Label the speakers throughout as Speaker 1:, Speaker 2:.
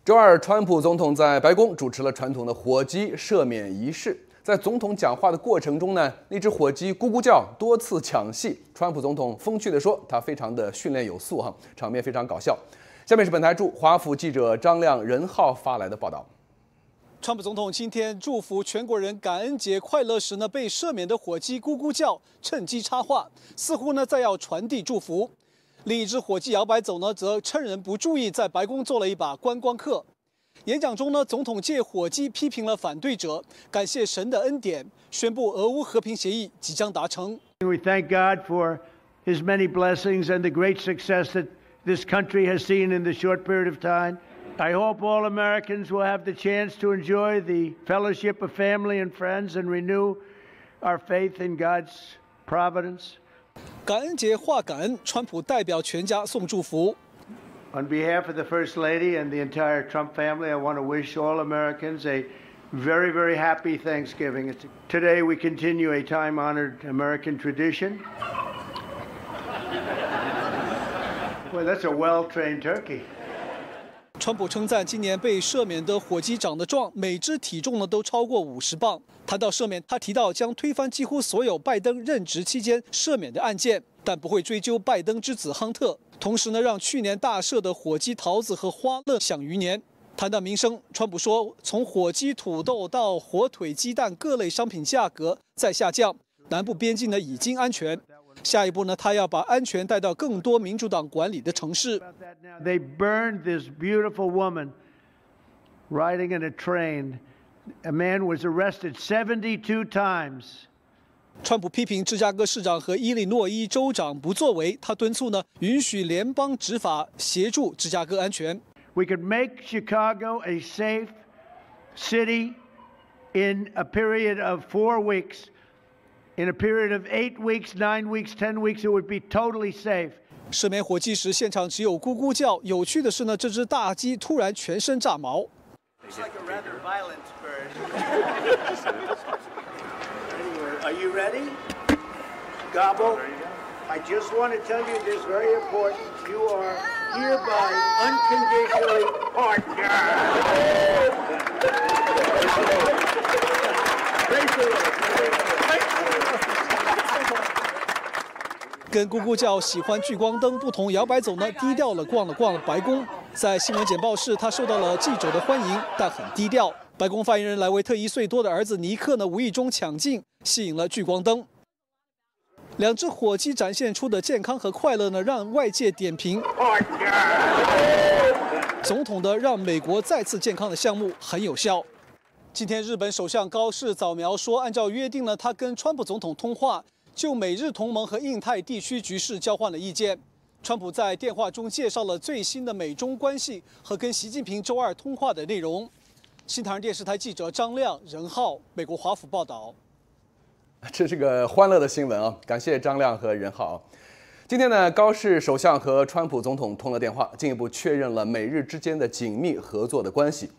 Speaker 1: 周二，川普总统在白宫主持了传统的火鸡赦免仪式。在总统讲话的过程中呢，那只火鸡咕咕叫，多次抢戏。川普总统风趣地说：“他非常的训练有素，场面非常搞笑。”下面是本台驻华府记者张亮、任浩发来的报道。
Speaker 2: 川普总统今天祝福全国人感恩节快乐时呢，被赦免的火鸡咕咕叫，趁机插话，似乎呢在要传递祝福。另一只火鸡摇摆走呢，则趁人不注意，在白宫做了一把观光客。演讲中呢，总统借火鸡批评了反对者，感谢神的恩典，宣布俄乌和平协议即将达成。
Speaker 3: We thank God for His many blessings and the great success that this country has seen in the short period of time. I hope all Americans will have the chance to enjoy the fellowship of family and friends and renew our faith in God's providence.
Speaker 2: 感恩节话感恩，川普代表全家送祝福。
Speaker 3: On behalf of the First Lady and the entire Trump family, I want to wish all Americans a very, very happy Thanksgiving. Today we continue a time-honored American tradition. Boy, that's a well-trained turkey.
Speaker 2: 川普称赞今年被赦免的火鸡长得壮，每只体重呢都超过50磅。谈到赦免，他提到将推翻几乎所有拜登任职期间赦免的案件，但不会追究拜登之子亨特。同时呢，让去年大赦的火鸡桃子和花乐享余年。谈到民生，川普说，从火鸡、土豆到火腿、鸡蛋各类商品价格在下降，南部边境呢已经安全。下一步呢，他要把安全带到更多民主党管理的城市。
Speaker 3: They burned this beautiful woman riding in a train. A man was arrested 72 times.
Speaker 2: 川普批评芝加哥市长和伊利诺伊州长不作为，他敦促呢允许联邦执法协助芝加哥安全。
Speaker 3: We could make Chicago a safe city in a period of 4 weeks. In a period of 8 weeks, 9 weeks, 10 weeks, it would be totally safe.
Speaker 2: 赦免火鸡时，现场只有咕咕叫。有趣的是呢，这只大鸡突然全身炸毛。
Speaker 3: Looks like a rather violent bird. Anyway, are you ready? Gobble. I just want to tell you this very important. You are hereby unconditionally partner. Praise the Lord.
Speaker 2: 跟咕咕叫、喜欢聚光灯不同，摇摆走呢低调了逛了逛白宫。在新闻简报室，他受到了记者的欢迎，但很低调。白宫发言人莱维特1岁多的儿子尼克呢，无意中抢镜，吸引了聚光灯。两只火鸡展现出的健康和快乐呢，让外界点评。总统的让美国再次健康的项目很有效。今天，日本首相高市早苗说，按照约定呢，他跟川普总统通话。就美日同盟和印太地区局势交换了意见。川普在电话中介绍了最新的美中关系和跟习近平周二通话的内容。新唐人电视台记者张亮、任浩，美国华府报道。
Speaker 1: 这是个欢乐的新闻啊！感谢张亮和任浩。今天呢，高市首相和川普总统通了电话，进一步确认了美日之间的紧密合作的关系。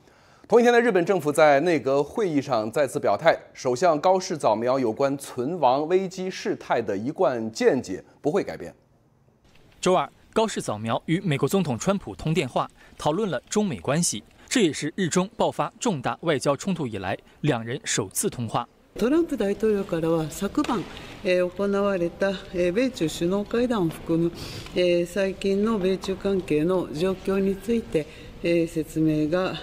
Speaker 1: 同一天呢，日本政府在内阁会议上再次表态，首相高市早苗有关存亡危机事态的一贯见解不会改变。
Speaker 4: 周二，高市早苗与美国总统川普通电话，讨论了中美关系，这也是日中爆发重大外交冲突以来两人首次通话。
Speaker 5: トランプ大統領からは昨晩、行われた、米中首脳会談を含む、最近の米中関係の状況について説明が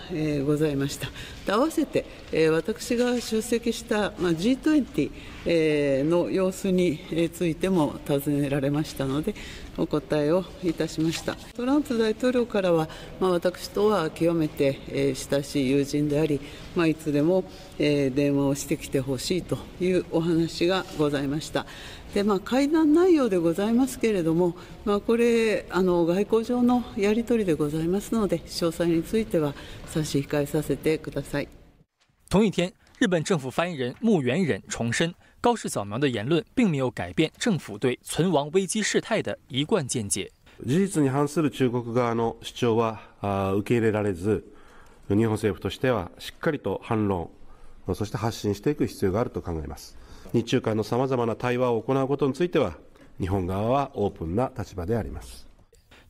Speaker 5: ございました。合わせて私が出席した G20 の様子についても尋ねられましたのでお答えをいたしました。トランプ大統領からは私とは極めて親しい友人であり、いつでも電話をしてきてほしいというお話がございました。で会談内容でございますけれども、これ外交上のやり取りでございますので、詳細については差し控えさせてください。
Speaker 4: 同一天，日本政府发言人木原忍重申，高市早苗的言论并没有改变政府对存亡危機事態的一貫見解。
Speaker 6: 事実に反する中国側の主張は受け入れられず、日本政府としてはしっかりと反論、そして発信していく必要があると考えます。日中間のさまざまな対話を行うことについては、日本側はオープンな立場であります。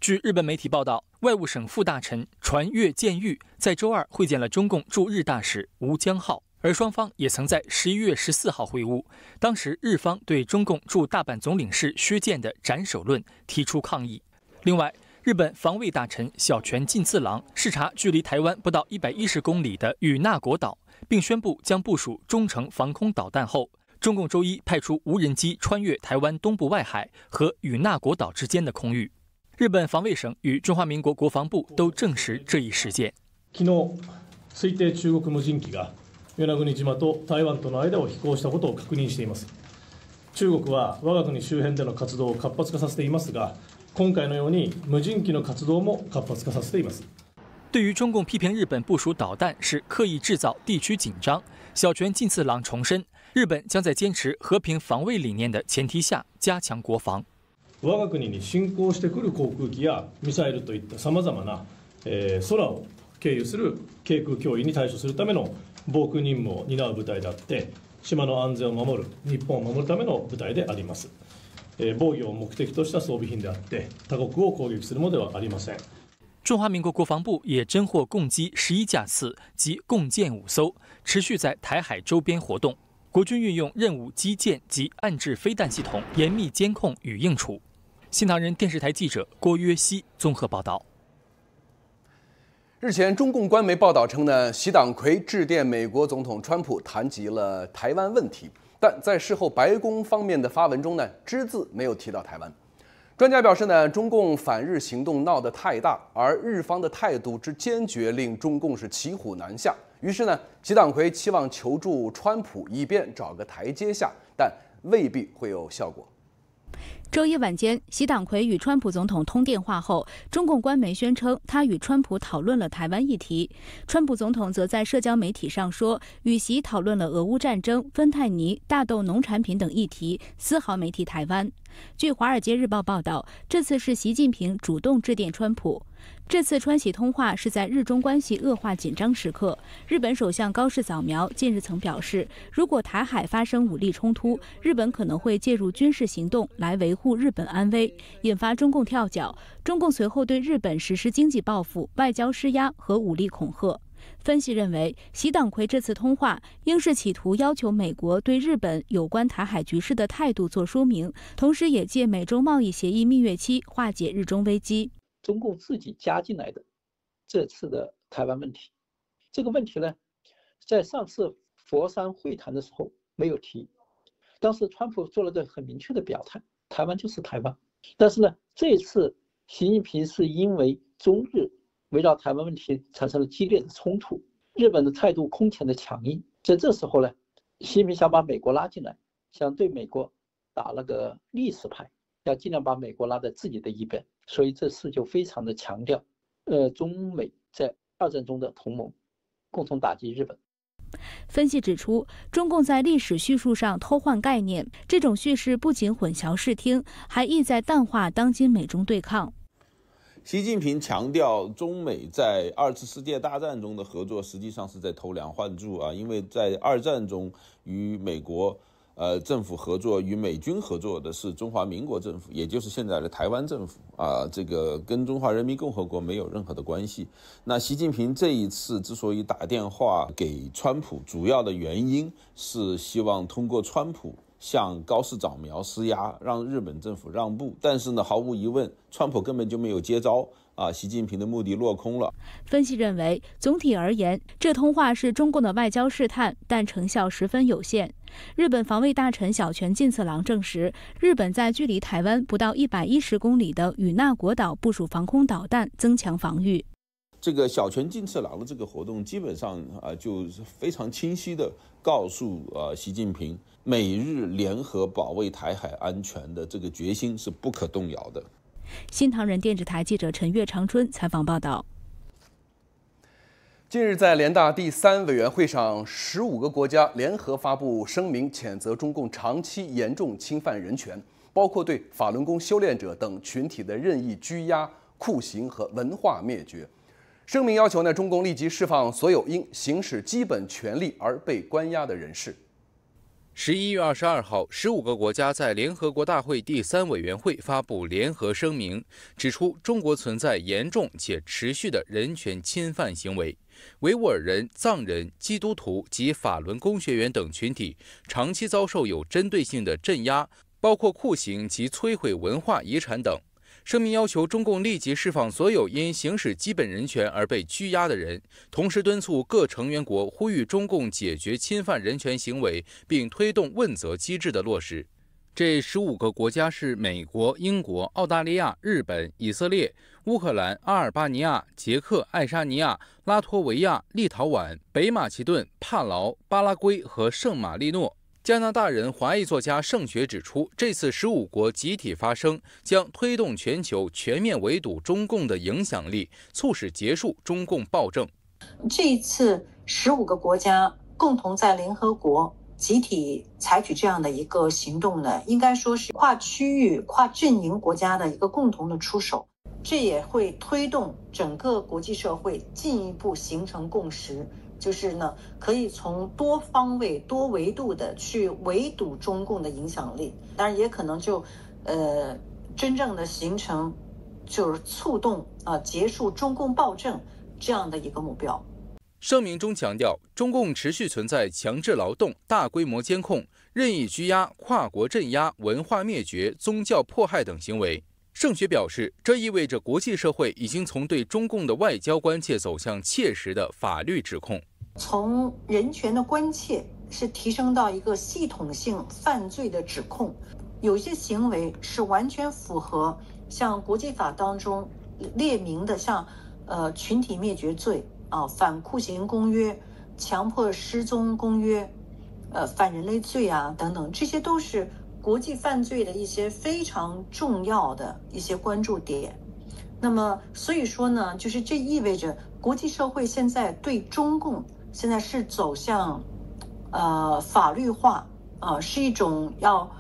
Speaker 4: 据日本媒体报道，外务省副大臣船越健裕在周二会见了中共驻日大使吴江浩，而双方也曾在11月14号会晤。当时日方对中共驻大阪总领事薛健的斩首论提出抗议。另外，日本防卫大臣小泉进次郎视察距离台湾不到110公里的与那国岛，并宣布将部署中程防空导弹后，中共周一派出无人机穿越台湾东部外海和与那国島之間的空域。日本防衛省与中華民国国防部都證實這一事件。
Speaker 7: 昨日推定中国無人機が与那国島と台湾との間を飛行したことを確認しています。中国は我が国周辺での活動を活発化させていますが、今回のように無人機の活動も活発化させています。
Speaker 4: 对于中共批评日本部署导弹是刻意制造地区紧張，小泉进次郎重申，日本将在堅持和平防衛理念的前提下加強國防。
Speaker 7: 我が国に侵攻してくる航空機やミサイルといったさまざまな空を経由する軽空脅威に対処するための防空任務を担う部隊であって、島の安全を守る、日本を守るための部隊であります。防御を目的とした装備品であって、他国を攻撃するものではありません。
Speaker 4: 中华民国国防部也侦获共机11架次及共舰5艘，持续在台海周边活动。国军运用任务基建及岸置飞弹系统严密监控与应处。新唐人电视台记者郭约西综合报道。
Speaker 1: 日前，中共官媒报道称呢，习党魁致电美国总统川普，谈及了台湾问题，但在事后白宫方面的发文中呢，只字没有提到台湾。专家表示呢，中共反日行动闹得太大，而日方的态度之坚决，令中共是骑虎难下。于是呢，习党魁期望求助川普，以便找个台阶下，但未必会有效果。
Speaker 8: 周一晚间，习党魁与川普总统通电话后，中共官媒宣称他与川普讨论了台湾议题。川普总统则在社交媒体上说，与习讨论了俄乌战争、芬太尼、大豆农产品等议题，丝毫没提台湾。据《华尔街日报》报道，这次是习近平主动致电川普。这次川习通话是在日中关系恶化紧张时刻。日本首相高市早苗近日曾表示，如果台海发生武力冲突，日本可能会介入军事行动来维护日本安危，引发中共跳脚。中共随后对日本实施经济报复、外交施压和武力恐吓。分析认为，习党魁这次通话应是企图要求美国对日本有关台海局势的态度做说明，同时也借美中贸易协议蜜月期化解日中危机。
Speaker 9: 中共自己加进来的这次的台湾问题，这个问题呢，在上次佛山会谈的时候没有提，当时川普做了个很明确的表态，台湾就是台湾。但是呢，这次习近平是因为中日围绕台湾问题产生了激烈的冲突，日本的态度空前的强硬，在这时候呢，习近平想把美国拉进来，想对美国打了个历史牌，要尽量把美国拉在自己的一边，所以这次就非常的强调，中美在二战中的同盟，共同打击日本。
Speaker 8: 分析指出，中共在历史叙述上偷换概念，这种叙事不仅混淆视听，还意在淡化当今美中对抗。
Speaker 10: 习近平强调，中美在2次世界大战中的合作实际上是在偷梁换柱啊，因为在二战中与美国政府合作，与美军合作的是中华民国政府，也就是现在的台湾政府啊，这个跟中华人民共和国没有任何的关系。那习近平这一次之所以打电话给川普，主要的原因是希望通过川普向高市早苗施压，让日本政府让步。但是呢，毫无疑问，川普根本就没有接招啊，习近平的目的落空了。
Speaker 8: 分析认为，总体而言，这通话是中共的外交试探，但成效十分有限。日本防卫大臣小泉进次郎证实，日本在距离台湾不到110公里的与那国岛部署防空导弹，增强防御。
Speaker 10: 这个小泉进次郎的这个活动，基本上就是非常清晰的告诉习近平，美日联合保卫台海安全的这个决心是不可动摇的。
Speaker 8: 新唐人电视台记者陈月长春采访报道。
Speaker 1: 近日，在联大第3委员会上，15个国家联合发布声明，谴责中共长期严重侵犯人权，包括对法轮功修炼者等群体的任意拘押、酷刑和文化灭绝。声明要求中共立即释放所有因行使基本权利而被关押的人士。
Speaker 11: 11月22号，15个国家在联合国大会第3委员会发布联合声明，指出中国存在严重且持续的人权侵犯行为，维吾尔人、藏人、基督徒及法轮功学员等群体长期遭受有针对性的镇压，包括酷刑及摧毁文化遗产等。声明要求中共立即释放所有因行使基本人权而被拘押的人，同时敦促各成员国呼吁中共解决侵犯人权行为，并推动问责机制的落实。这15个国家是美国、英国、澳大利亚、日本、以色列、乌克兰、阿尔巴尼亚、捷克、爱沙尼亚、拉脱维亚、立陶宛、北马其顿、帕劳、巴拉圭和圣马力诺。加拿大人华裔作家盛学指出，这次15国集体发声，将推动全球全面围堵中共的影响力，促使结束中共暴政。
Speaker 12: 这一次15个国家共同在联合国集体采取这样的一个行动呢，应该说是跨区域、跨阵营国家的一个共同的出手，这也会推动整个国际社会进一步形成共识。就是呢，可以从多方位、多维度的去围堵中共的影响力，当然也可能就，真正的形成，就是促动结束中共暴政这样的一个目标。
Speaker 11: 声明中强调，中共持续存在强制劳动、大规模监控、任意拘押、跨国镇压、文化灭绝、宗教迫害等行为。盛学表示，这意味着国际社会已经从对中共的外交关切走向切实的法律指控。
Speaker 12: 从人权的关切是提升到一个系统性犯罪的指控，有些行为是完全符合像国际法当中列明的，像群体灭绝罪反酷刑公约、强迫失踪公约、反人类罪等等，这些都是国际犯罪的一些非常重要的一些关注点。那么所以说呢，就是这意味着国际社会现在对中共现在是走向法律化是一种要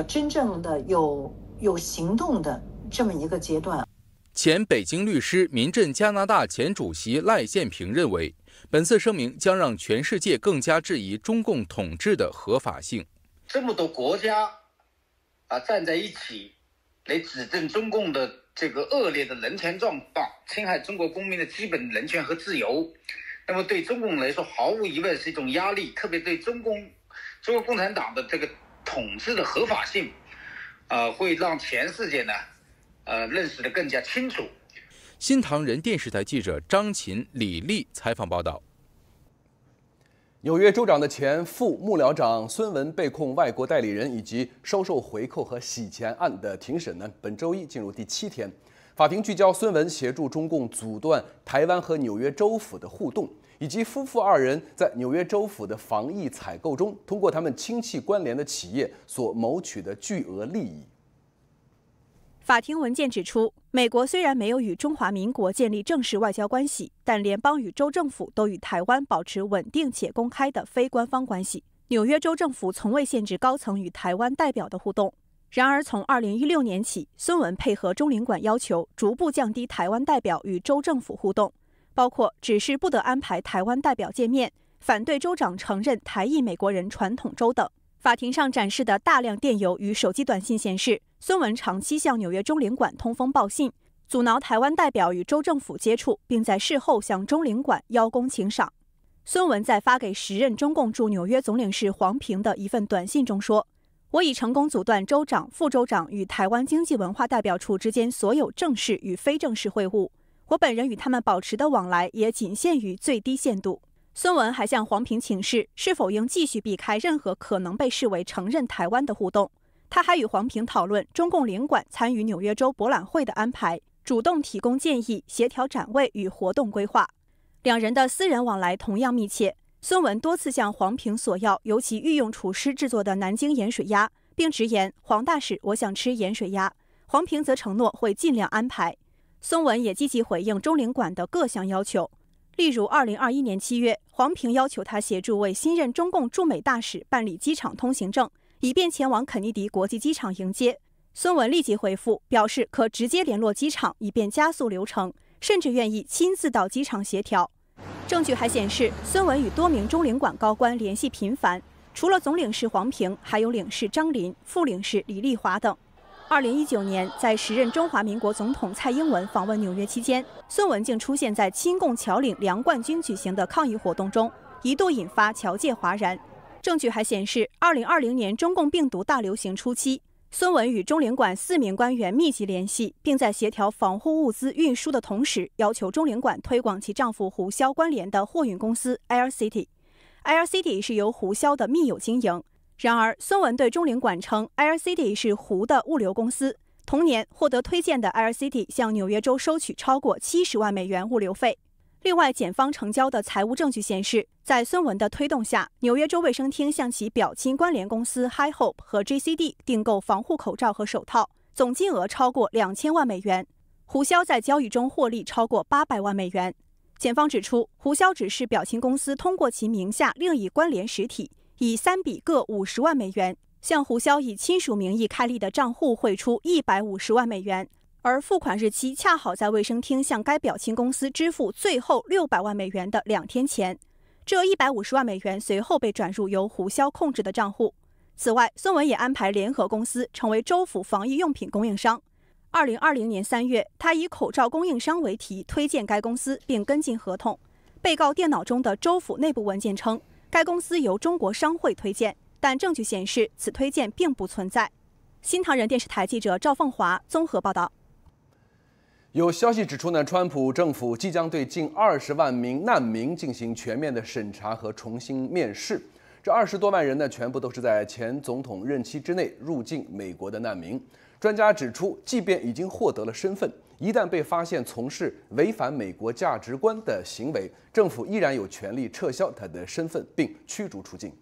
Speaker 12: 真正的有行动的这么一个阶段。
Speaker 11: 前北京律师、民阵加拿大前主席赖建平认为，本次声明将让全世界更加质疑中共统治的合法性。
Speaker 13: 这么多国家站在一起来指证中共的这个恶劣的人权状况，侵害中国公民的基本人权和自由，那么对中共来说毫无疑问是一种压力，特别对中国共产党的这个统治的合法性会让全世界呢认识得更加清楚。
Speaker 11: 新唐人电视台记者张琴、李丽采访报道。
Speaker 1: 纽约州长的前副幕僚长孙文被控外国代理人以及收受回扣和洗钱案的庭审呢，本周一进入第7天。法庭聚焦孙文协助中共阻断台湾和纽约州府的互动，以及夫妇2人在纽约州府的防疫采购中，通过他们亲戚关联的企业所谋取的巨额利益。
Speaker 14: 法庭文件指出，美国虽然没有与中华民国建立正式外交关系，但联邦与州政府都与台湾保持稳定且公开的非官方关系。纽约州政府从未限制高层与台湾代表的互动。然而，从2016年起，孙文配合中领馆要求，逐步降低台湾代表与州政府互动，包括指示不得安排台湾代表见面、反对州长承认台裔美国人传统州等。法庭上展示的大量电邮与手机短信显示，孙文长期向纽约中领馆通风报信，阻挠台湾代表与州政府接触，并在事后向中领馆邀功请赏。孙文在发给时任中共驻纽约总领事黄平的一份短信中说，我已成功阻断州长、副州长与台湾经济文化代表处之间所有正式与非正式会晤，我本人与他们保持的往来也仅限于最低限度。孙文还向黄平请示，是否应继续避开任何可能被视为承认台湾的互动。他还与黄平讨论中共领馆参与纽约州博览会的安排，主动提供建议，协调展位与活动规划。两人的私人往来同样密切。孙文多次向黄平索要由其御用厨师制作的南京盐水鸭，并直言黄大使，我想吃盐水鸭。黄平则承诺会尽量安排。孙文也积极回应中领馆的各项要求，例如2021年7月，黄平要求他协助为新任中共驻美大使办理机场通行证，以便前往肯尼迪国际机场迎接。孙文立即回复，表示可直接联络机场，以便加速流程，甚至愿意亲自到机场协调。证据还显示，孙文与多名中领馆高官联系频繁。除了总领事黄平，还有领事张林、副领事李丽华等。2019年，在时任中华民国总统蔡英文访问纽约期间，孙文竟出现在亲共侨领梁冠军举行的抗议活动中，一度引发侨界哗然。证据还显示，2020年中共病毒大流行初期，孙文与中领馆4名官员密集联系，并在协调防护物资运输的同时，要求中领馆推广其丈夫胡萧关联的货运公司 Air City。Air City 是由胡萧的密友经营。然而，孙文对中领馆称 Air City 是胡的物流公司。同年获得推荐的 Air City 向纽约州收取超过70万美元物流费。另外，检方呈交的财务证据显示，在孙文的推动下，纽约州卫生厅向其表亲关联公司 High Hope 和 JCD 订购防护口罩和手套，总金额超过2000万美元。胡萧在交易中获利超过800万美元。检方指出，胡萧指示表亲公司通过其名下另一关联实体，以3笔各50万美元，向胡萧以亲属名义开立的账户汇出150万美元，而付款日期恰好在卫生厅向该表亲公司支付最后600万美元的2天前。这150万美元随后被转入由胡萧控制的账户。此外，孙文也安排联合公司成为州府防疫用品供应商。2020年3月，他以口罩供应商为题推荐该公司，并跟进合同。被告电脑中的州府内部文件称，该公司由中国商会推荐，但证据显示此推荐并不存在。新唐人电视台记者赵凤华综合报道。
Speaker 1: 有消息指出呢，川普政府即将对近20万名难民进行全面的审查和重新面试。这20多万人呢，全部都是在前总统任期之内入境美国的难民。专家指出，即便已经获得了身份，一旦被发现从事违反美国价值观的行为，政府依然有权利撤销他的身份并驱逐出境。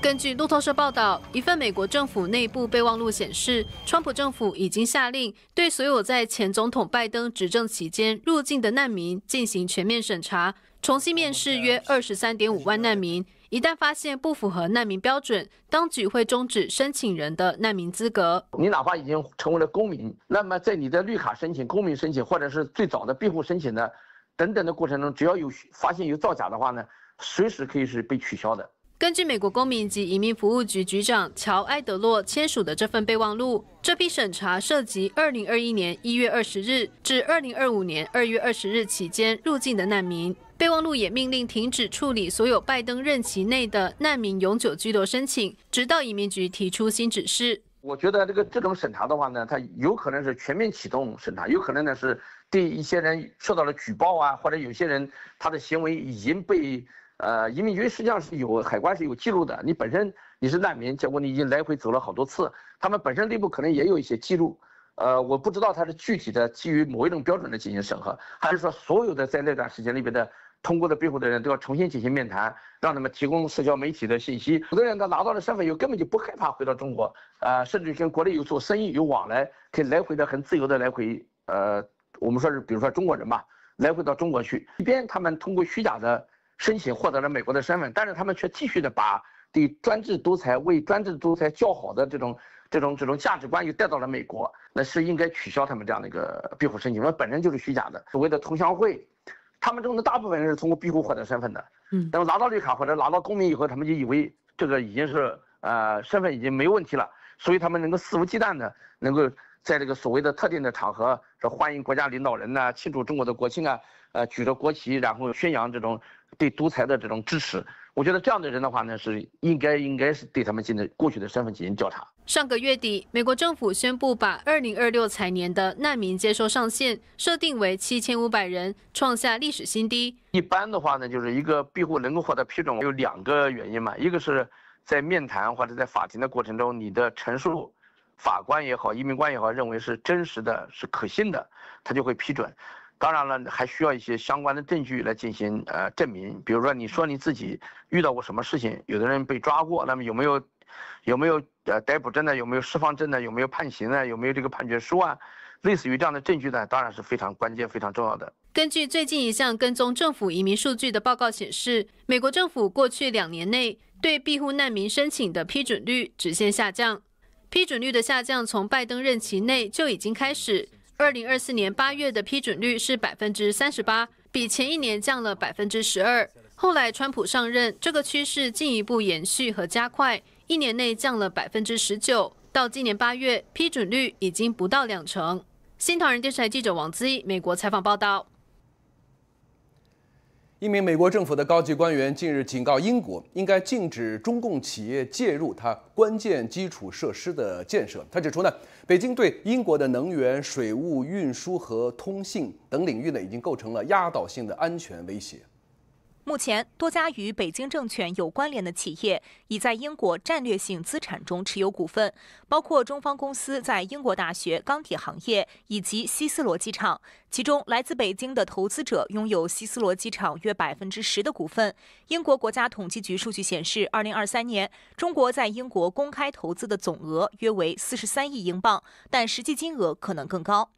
Speaker 15: 根据路透社报道，一份美国政府内部备忘录显示，川普政府已经下令对所有在前总统拜登执政期间入境的难民进行全面审查，重新面试约23.5万难民。一旦发现不符合难民标准，当局会终止申请人的难民资格。
Speaker 16: 你哪怕已经成为了公民，那么在你的绿卡申请、公民申请，或者是最早的庇护申请的等等的过程中，只要有发现有造假的话呢，随时可以是被取消的。
Speaker 15: 根据美国公民及移民服务局局长乔·埃德洛签署的这份备忘录，这批审查涉及2021年1月20日至2025年2月20日期间入境的难民。备忘录也命令停止处理所有拜登任期内的难民永久居留申请，直到移民局提出新指示。
Speaker 16: 我觉得这种审查的话呢，它有可能是全面启动审查，有可能呢是对一些人受到了举报啊，或者有些人他的行为已经被移民局实际上是有海关是有记录的。你本身你是难民，结果你已经来回走了好多次，他们本身内部可能也有一些记录。我不知道他是具体的基于某一种标准来进行审核，还是说所有的在那段时间里边的通过的庇护的人都要重新进行面谈，让他们提供社交媒体的信息。有的人他拿到了身份以后根本就不害怕回到中国，甚至跟国内有做生意有往来，可以来回的很自由的来回。我们说是比如说中国人嘛，来回到中国去，一边他们通过虚假的申请获得了美国的身份，但是他们却继续的把对专制独裁为专制独裁较好的这种价值观又带到了美国，那是应该取消他们这样的一个庇护申请，因为本身就是虚假的。所谓的同乡会，他们中的大部分人是通过庇护获得身份的，那么拿到绿卡或者拿到公民以后，他们就以为这个已经是身份已经没问题了，所以他们能够肆无忌惮的能够在这个所谓的特定的场合，说欢迎国家领导人呐，庆祝中国的国庆啊，举着国旗，然后宣扬这种对独裁的这种支持。我觉得这样的人的话呢，是应该是对他们过去的身份进行调查。
Speaker 15: 上个月底，美国政府宣布把2026财年的难民接收上限设定为7500人，创下历史新低。
Speaker 16: 一般的话呢，就是一个庇护能够获得批准，有2个原因嘛，一个是在面谈或者在法庭的过程中，你的陈述，法官也好，移民官也好，认为是真实的、是可信的，他就会批准。当然了，还需要一些相关的证据来进行证明。比如说，你说你自己遇到过什么事情，有的人被抓过，那么有没有逮捕证呢？有没有释放证呢？有没有判刑呢？有没有这个判决书啊？类似于这样的证据呢，当然是非常关键、非常重要的。
Speaker 15: 根据最近一项跟踪政府移民数据的报告显示，美国政府过去2年内对庇护难民申请的批准率直线下降。批准率的下降从拜登任期内就已经开始。2024年8月的批准率是38%，比前一年降了12%。后来川普上任，这个趋势进一步延续和加快，1年内降了19%，到今年8月，批准率已经不到2成。新唐人电视台记者王资义美国采访报道。
Speaker 1: 一名美国政府的高级官员近日警告英国，应该禁止中共企业介入它关键基础设施的建设。他指出呢，北京对英国的能源、水务、运输和通信等领域呢，已经构成了压倒性的安全威胁。
Speaker 17: 目前，多家与北京政权有关联的企业已在英国战略性资产中持有股份，包括中方公司在英国大学钢铁行业以及希斯罗机场。其中，来自北京的投资者拥有希斯罗机场约10%的股份。英国国家统计局数据显示，2023年中国在英国公开投资的总额约为43亿英镑，但实际金额可能更高。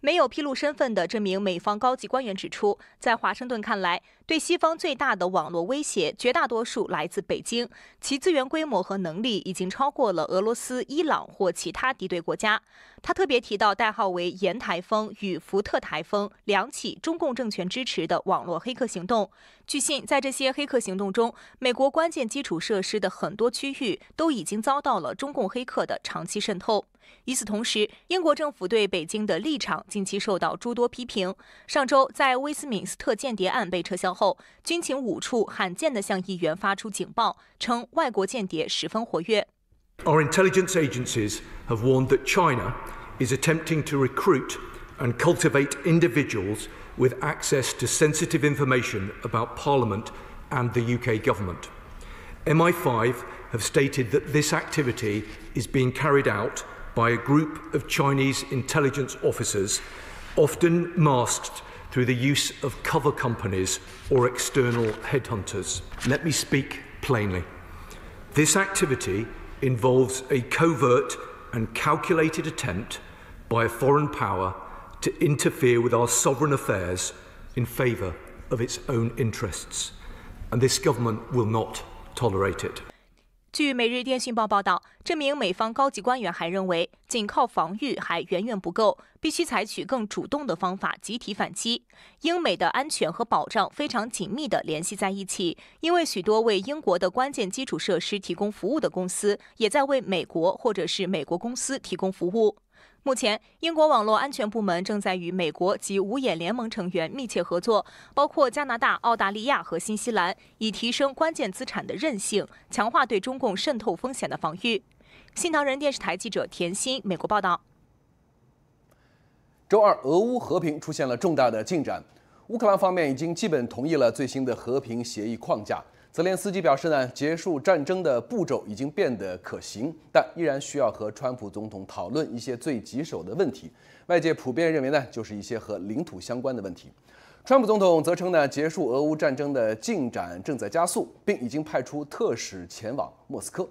Speaker 17: 没有披露身份的这名美方高级官员指出，在华盛顿看来，对西方最大的网络威胁绝大多数来自北京，其资源规模和能力已经超过了俄罗斯、伊朗或其他敌对国家。他特别提到代号为盐台风与福特台风2起中共政权支持的网络黑客行动。据信，在这些黑客行动中，美国关键基础设施的很多区域都已经遭到了中共黑客的长期渗透。与此同时，英国政府对北京的立场近期受到诸多批评。上周，在威斯敏斯特间谍案被撤销后，军情5处罕见地向议员发出警报，称外国间谍十分活跃。
Speaker 18: Our intelligence agencies have warned that China is attempting to recruit and cultivate individuals with access to sensitive information about Parliament and the UK government. MI5 have stated that this activity is being carried out by a group of Chinese intelligence officers, often masked through the use of cover companies or external headhunters. Let me speak plainly. This activity involves a covert and calculated attempt by a foreign power to interfere with our sovereign affairs in favour of its own interests, and this government will not tolerate it.
Speaker 17: 据《每日电讯报》报道，这名美方高级官员还认为，仅靠防御还远远不够，必须采取更主动的方法集体反击。英美的安全和保障非常紧密地联系在一起，因为许多为英国的关键基础设施提供服务的公司，也在为美国或者是美国公司提供服务。目前，英国网络安全部门正在与美国及五眼联盟成员密切合作，包括加拿大、澳大利亚和新西兰，以提升关键资产的韧性，强化对中共渗透风险的防御。新唐人电视台记者田心，美国报道。
Speaker 1: 周二，俄乌和平出现了重大的进展，乌克兰方面已经基本同意了最新的和平协议框架。泽连斯基表示呢，结束战争的步骤已经变得可行，但依然需要和川普总统讨论一些最棘手的问题。外界普遍认为呢，就是一些和领土相关的问题。川普总统则称呢，结束俄乌战争的进展正在加速，并已经派出特使前往莫斯科。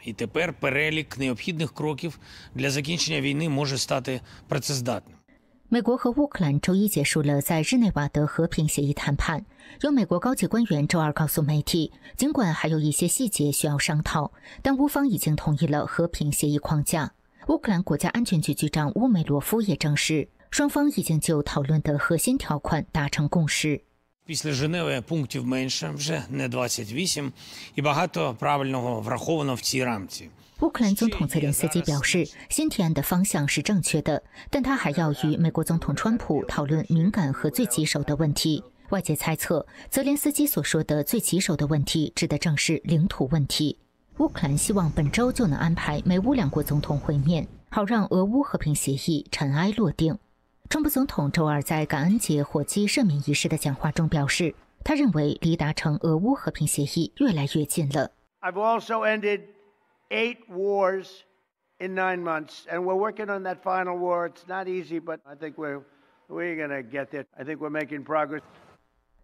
Speaker 19: І тепер перелік необхідних кроків для закінчення війни може стати працездатним.
Speaker 20: 美国和乌克兰周一结束了在日内瓦的和平协议谈判。有美国高级官员周二告诉媒体，尽管还有一些细节需要商讨，但乌方已经同意了和平协议框架。乌克兰国家安全局局长乌梅罗夫也证实，双方已经就讨论的核心条款达成共识。
Speaker 19: Після Женеви пунктів менше, вже не 28, і багато правильного враховано в цій рамці.
Speaker 20: 乌克兰总统泽连斯基表示，新提案的方向是正确的，但他还要与美国总统川普讨论敏感和最棘手的问题。外界猜测，泽连斯基所说的最棘手的问题，指的正是领土问题。乌克兰希望本周就能安排美乌两国总统会面，好让俄乌和平协议尘埃落定。川普总统周二在感恩节火鸡赦免仪式的讲话中表示，他认为离达成俄乌和平协议越来越近了。
Speaker 3: I've also ended 8 wars in 9 months, and we're working on that final war. It's not easy, but I think we're going to get there. I think we're making progress.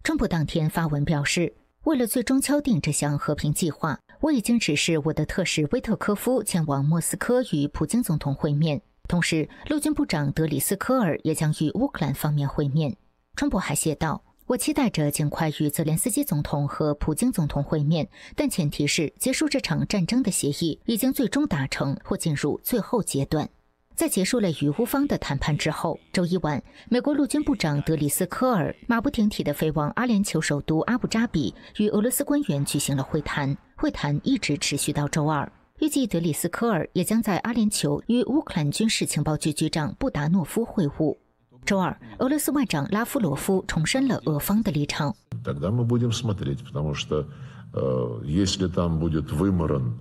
Speaker 20: 川普当天发文表示，为了最终敲定这项和平计划，我已经指示我的特使威特科夫前往莫斯科与普京总统会面，同时陆军部长德里斯科尔也将与乌克兰方面会面。川普还写道，我期待着尽快与泽连斯基总统和普京总统会面，但前提是结束这场战争的协议已经最终达成或进入最后阶段。在结束了与乌方的谈判之后，周一晚，美国陆军部长德里斯科尔马不停蹄地飞往阿联酋首都阿布扎比，与俄罗斯官员举行了会谈。会谈一直持续到周二。预计德里斯科尔也将在阿联酋与乌克兰军事情报局局长布达诺夫会晤。周二，俄罗斯外长拉夫罗夫重申了俄方的立场。
Speaker 21: Тогда мы будем смотреть, потому что если там будет выморан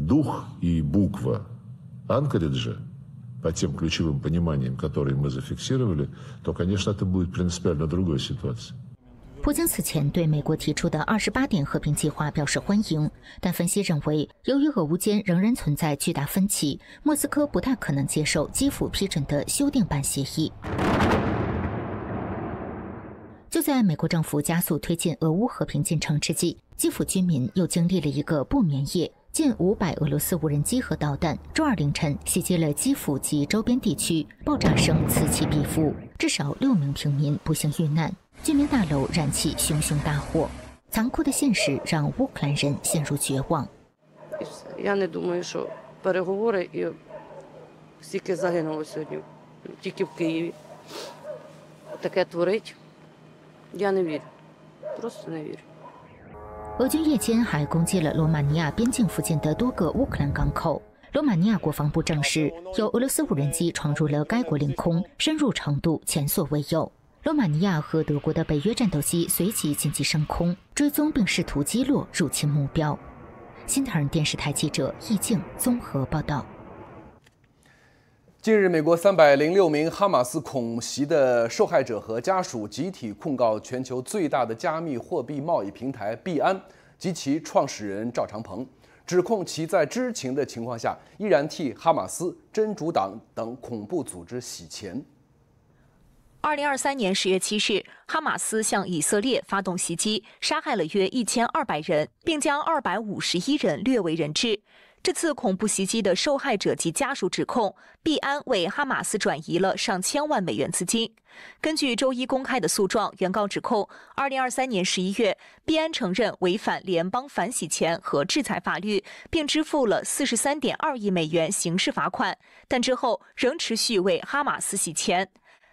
Speaker 21: дух и буква Анкориджа по тем ключевым пониманиям, которые мы зафиксировали, то, конечно, это будет принципиально другая ситуация.
Speaker 20: 普京此前对美国提出的28点和平计划表示欢迎，但分析认为，由于俄乌间仍然存在巨大分歧，莫斯科不太可能接受基辅批准的修订版协议。就在美国政府加速推进俄乌和平进程之际，基辅居民又经历了一个不眠夜。近500俄罗斯无人机和导弹周二凌晨袭击了基辅及周边地区，爆炸声此起彼伏，至少6名平民不幸遇难。居民大楼燃起熊熊大火，残酷的现实让乌克兰人陷入绝望。
Speaker 22: Я не думаю, що переговори і стільки загинуло сьогодні тільки в Києві. Таке творить. Я не вірю. Просто не вірю.
Speaker 20: 俄军夜间还攻击了罗马尼亚边境附近的多个乌克兰港口。罗马尼亚国防部证实，有俄罗斯无人机闯入了该国领空，深入程度前所未有。罗马尼亚和德国的北约战斗机随即紧急升空，追踪并试图击落入侵目标。新唐人电视台记者易静综合报道。
Speaker 1: 近日，美国306名哈马斯恐袭的受害者和家属集体控告全球最大的加密货币贸易平台币安及其创始人赵长鹏，指控其在知情的情况下依然替哈马斯、真主党等恐怖组织洗钱。
Speaker 17: 2023年10月7日，哈马斯向以色列发动袭击，杀害了约1200人，并将251人掠为人质。这次恐怖袭击的受害者及家属指控，币安为哈马斯转移了上千万美元资金。根据周一公开的诉状，原告指控，2023年11月，币安承认违反联邦反洗钱和制裁法律，并支付了43.2亿美元刑事罚款，但之后仍持续为哈马斯洗钱。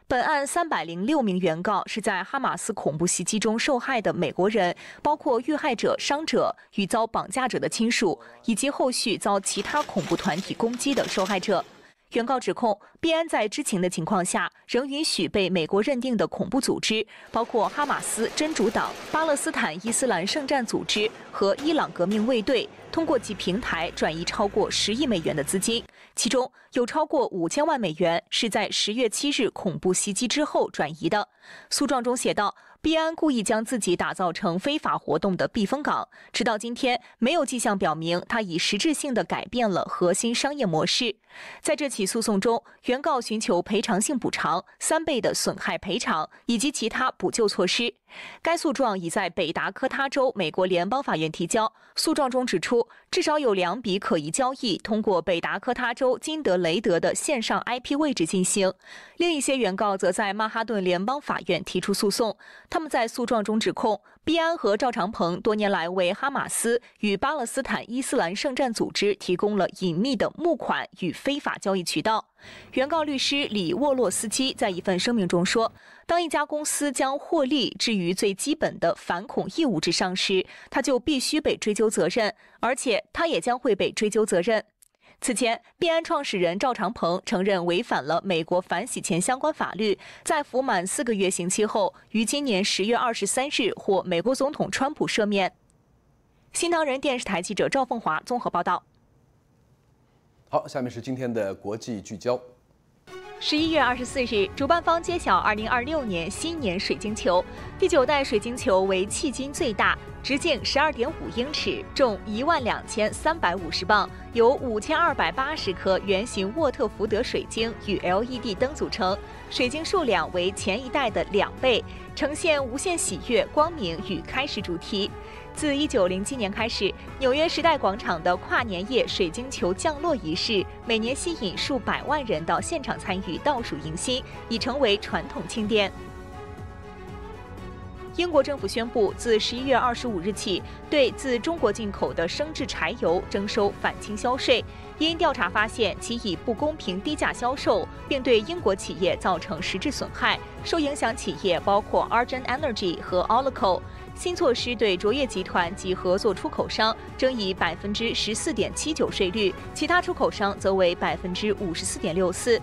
Speaker 17: 本案306名原告是在哈马斯恐怖袭击中受害的美国人，包括遇害者、伤者与遭绑架者的亲属，以及后续遭其他恐怖团体攻击的受害者。原告指控，币安在知情的情况下，仍允许被美国认定的恐怖组织，包括哈马斯、真主党、巴勒斯坦伊斯兰圣战组织和伊朗革命卫队，通过其平台转移超过10亿美元的资金，其中有超过5000万美元是在10月7日恐怖袭击之后转移的。诉状中写道，币安故意将自己打造成非法活动的避风港，直到今天，没有迹象表明他已实质性地改变了核心商业模式。在这起诉讼中，原告寻求赔偿性补偿、3倍的损害赔偿以及其他补救措施。该诉状已在北达科他州美国联邦法院提交。诉状中指出，至少有2笔可疑交易通过北达科他州金德雷德的线上 IP 位置进行。另一些原告则在曼哈顿联邦法院提出诉讼。他们在诉状中指控，币安和赵长鹏多年来为哈马斯与巴勒斯坦伊斯兰圣战组织提供了隐秘的募款与非法交易渠道。原告律师里沃洛斯基在一份声明中说，当一家公司将获利置于最基本的反恐义务之上时，他就必须被追究责任，而且他也将会被追究责任。此前，币安创始人赵长鹏承认违反了美国反洗钱相关法律，在服满4个月刑期后，于今年10月23日获美国总统川普赦免。新唐人电视台记者赵凤华综合报道。
Speaker 1: 好，下面是今天的国际聚焦。
Speaker 17: 11月24日，主办方揭晓2026年新年水晶球。第9代水晶球为迄今最大，直径12.5英尺，重12350磅，由5280颗圆形沃特福德水晶与 LED 灯组成，水晶数量为前一代的2倍，呈现无限喜悦、光明与开始主题。自1907年开始，纽约时代广场的跨年夜水晶球降落仪式，每年吸引数百万人到现场参与倒数迎新，已成为传统庆典。英国政府宣布，自11月25日起，对自中国进口的生制柴油征收反倾销税。因调查发现其以不公平低价销售，并对英国企业造成实质损害。受影响企业包括 Argent Energy 和 Olico。新措施对卓越集团及合作出口商征以14.79%税率，其他出口商则为54.64%。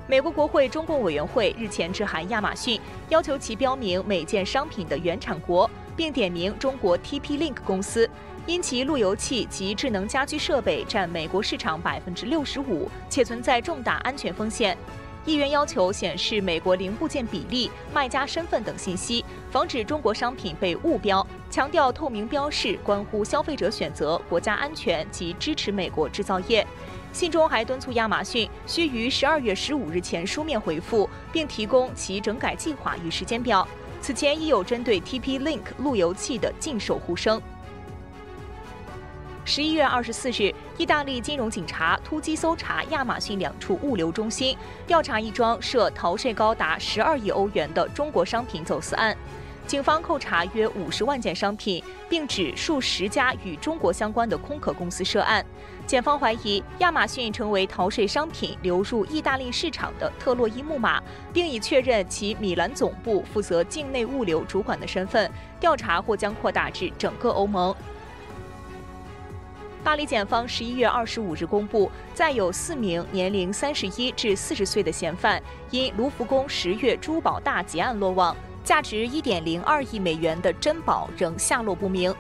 Speaker 17: 美国国会中共委员会日前致函亚马逊，要求其标明每件商品的原产国，并点名中国 TP-Link 公司，因其路由器及智能家居设备占美国市场65%，且存在重大安全风险。议员要求显示美国零部件比例、卖家身份等信息，防止中国商品被误标，强调透明标示关乎消费者选择、国家安全及支持美国制造业。信中还敦促亚马逊需于12月15日前书面回复，并提供其整改计划与时间表。此前已有针对 TP-Link 路由器的禁售呼声。11月24日，意大利金融警察突击搜查亚马逊2处物流中心，调查一桩涉逃税高达12亿欧元的中国商品走私案。警方扣查约50万件商品，并指数10家与中国相关的空壳公司涉案。检方怀疑亚马逊成为逃税商品流入意大利市场的特洛伊木马，并已确认其米兰总部负责境内物流主管的身份。调查或将扩大至整个欧盟。巴黎检方11月25日公布，再有4名年龄31至40岁的嫌犯因卢浮宫10月珠宝大劫案落网，价值1.02亿美元的珍宝仍下落不明。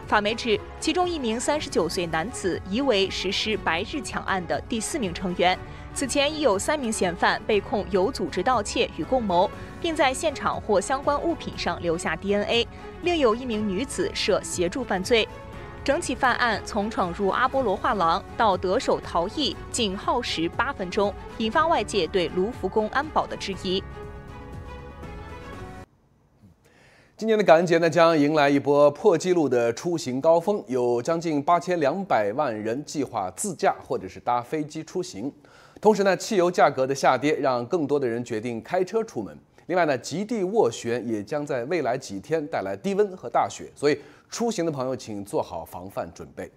Speaker 17: 法媒指，其中1名39岁男子疑为实施白日抢案的第4名成员。此前已有3名嫌犯被控有组织盗窃与共谋，并在现场或相关物品上留下 DNA， 另有1名女子涉协助犯罪。整起犯案从闯入阿波罗画廊到得手逃逸，仅耗时8分钟，引发外界对卢浮宫安保的质疑。
Speaker 1: 今年的感恩节呢，将迎来一波破纪录的出行高峰，有将近8200万人计划自驾或者是搭飞机出行。同时呢，汽油价格的下跌让更多的人决定开车出门。另外呢，极地涡旋也将在未来几天带来低温和大雪，所以出行的朋友请做好防范准备。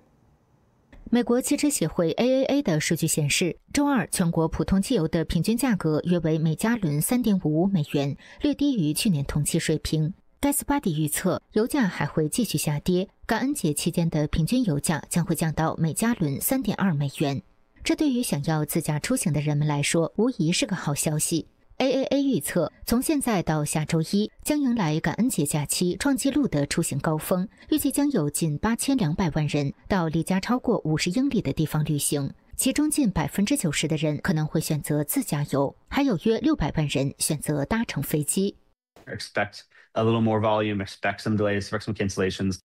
Speaker 20: 美国汽车协会 AAA 的数据显示，周二全国普通汽油的平均价格约为每加仑3.55美元，略低于去年同期水平。盖斯巴迪预测，油价还会继续下跌，感恩节期间的平均油价将会降到每加仑3.2美元。这对于想要自驾出行的人们来说，无疑是个好消息。AAA 预测，从现在到下周1将迎来感恩节假期创纪录的出行高峰，预计将有近8200万人到离家超过50英里的地方旅行，其中近90%的人可能会选择自驾游，还有约600万人选择搭乘飞机。
Speaker 2: Expect a little more volume, expect some delays, expect some cancellations.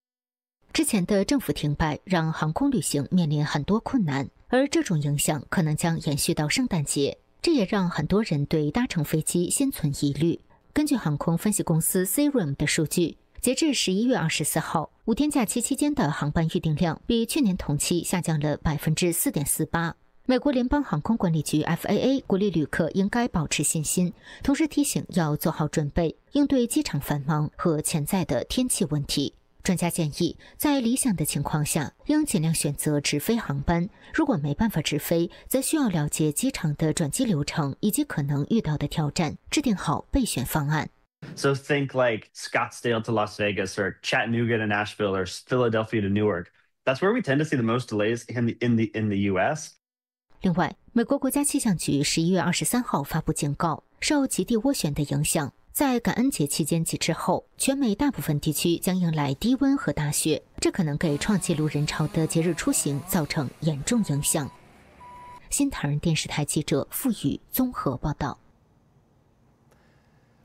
Speaker 20: 之前的政府停摆让航空旅行面临很多困难，而这种影响可能将延续到圣诞节。这也让很多人对搭乘飞机心存疑虑。根据航空分析公司 Cirium 的数据，截至11月24号，5天假期期间的航班预订量比去年同期下降了4.48%。美国联邦航空管理局 FAA 鼓励旅客应该保持信心，同时提醒要做好准备，应对机场繁忙和潜在的天气问题。专家建议，在理想的情况下，应尽量选择直飞航班。如果没办法直飞，则需要了解机场的转机流程以及可能遇到的挑战，制定好备选方案。
Speaker 2: So think like Scottsdale to Las Vegas, or Chattanooga to Nashville, or Philadelphia to Newark. That's where we tend to see the most delays in the U.S.
Speaker 20: 另外，美国国家气象局11月23号发布警告，受极地涡旋的影响，在感恩节期间及之后，全美大部分地区将迎来低温和大雪，这可能给创纪录人潮的节日出行造成严重影响。新唐人电视台记者付宇综合报道。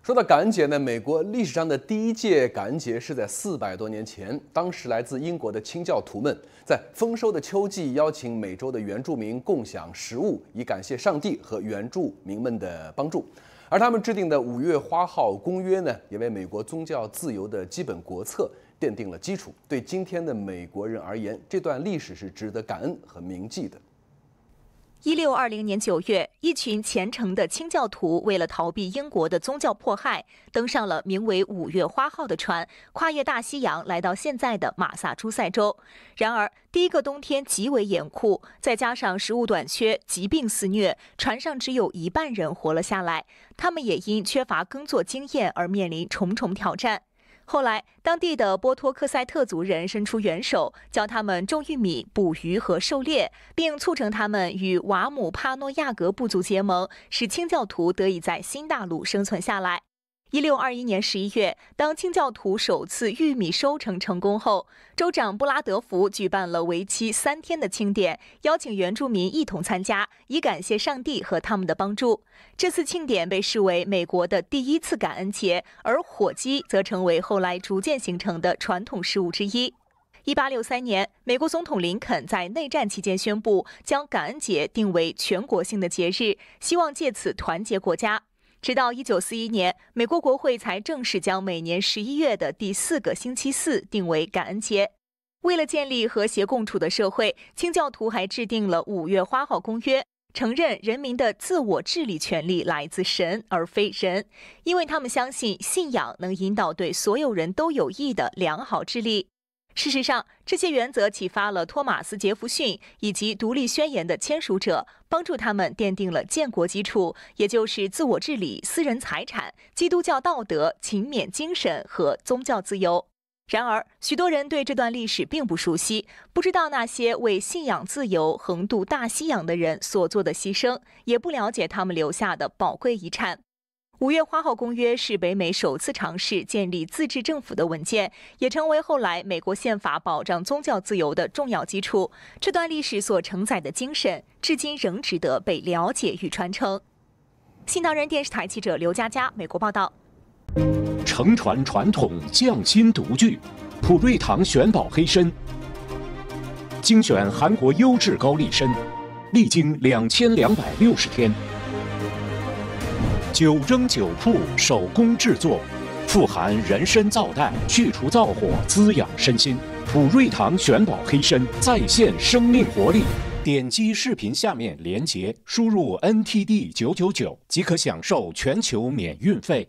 Speaker 1: 说到感恩节呢，美国历史上的第一届感恩节是在400多年前，当时来自英国的清教徒们在丰收的秋季邀请美洲的原住民共享食物，以感谢上帝和原住民们的帮助。而他们制定的5月花号公约呢，也为美国宗教自由的基本国策奠定了基础。对今天的美国人而言，这段历史是值得感恩和铭记的。
Speaker 17: 1620年9月，一群虔诚的清教徒为了逃避英国的宗教迫害，登上了名为5月花号的船，跨越大西洋来到现在的马萨诸塞州。然而，第一个冬天极为严酷，再加上食物短缺、疾病肆虐，船上只有1半人活了下来。他们也因缺乏耕作经验而面临重重挑战。后来，当地的波托克塞特族人伸出援手，教他们种玉米、捕鱼和狩猎，并促成他们与瓦姆帕诺亚格部族结盟，使清教徒得以在新大陆生存下来。1621年11月，当清教徒首次玉米收成成功后，州长布拉德福举办了为期3天的庆典，邀请原住民一同参加，以感谢上帝和他们的帮助。这次庆典被视为美国的第1次感恩节，而火鸡则成为后来逐渐形成的传统食物之一。1863年，美国总统林肯在内战期间宣布将感恩节定为全国性的节日，希望借此团结国家。直到1941年，美国国会才正式将每年11月的第4个星期四定为感恩节。为了建立和谐共处的社会，清教徒还制定了5月花号公约，承认人民的自我治理权利来自神而非人，因为他们相信信仰能引导对所有人都有益的良好治理。事实上，这些原则启发了托马斯·杰弗逊以及独立宣言的签署者，帮助他们奠定了建国基础，也就是自我治理、私人财产、基督教道德、勤勉精神和宗教自由。然而，许多人对这段历史并不熟悉，不知道那些为信仰自由横渡大西洋的人所做的牺牲，也不了解他们留下的宝贵遗产。5月花号公约是北美首次尝试建立自治政府的文件，也成为后来美国宪法保障宗教自由的重要基础。这段历史所承载的精神，至今仍值得被了解与传承。新唐人电视台记者刘佳佳，美国报道。
Speaker 5: 承传传统，匠心独具，普瑞堂玄宝黑参，精选韩国优质高丽参，历经2260天。9蒸9曝手工制作，富含人参皂苷，去除燥火，滋养身心。普瑞堂玄宝黑参再现生命活力。点击视频下面连结，输入 NTD999即可享受全球免运费。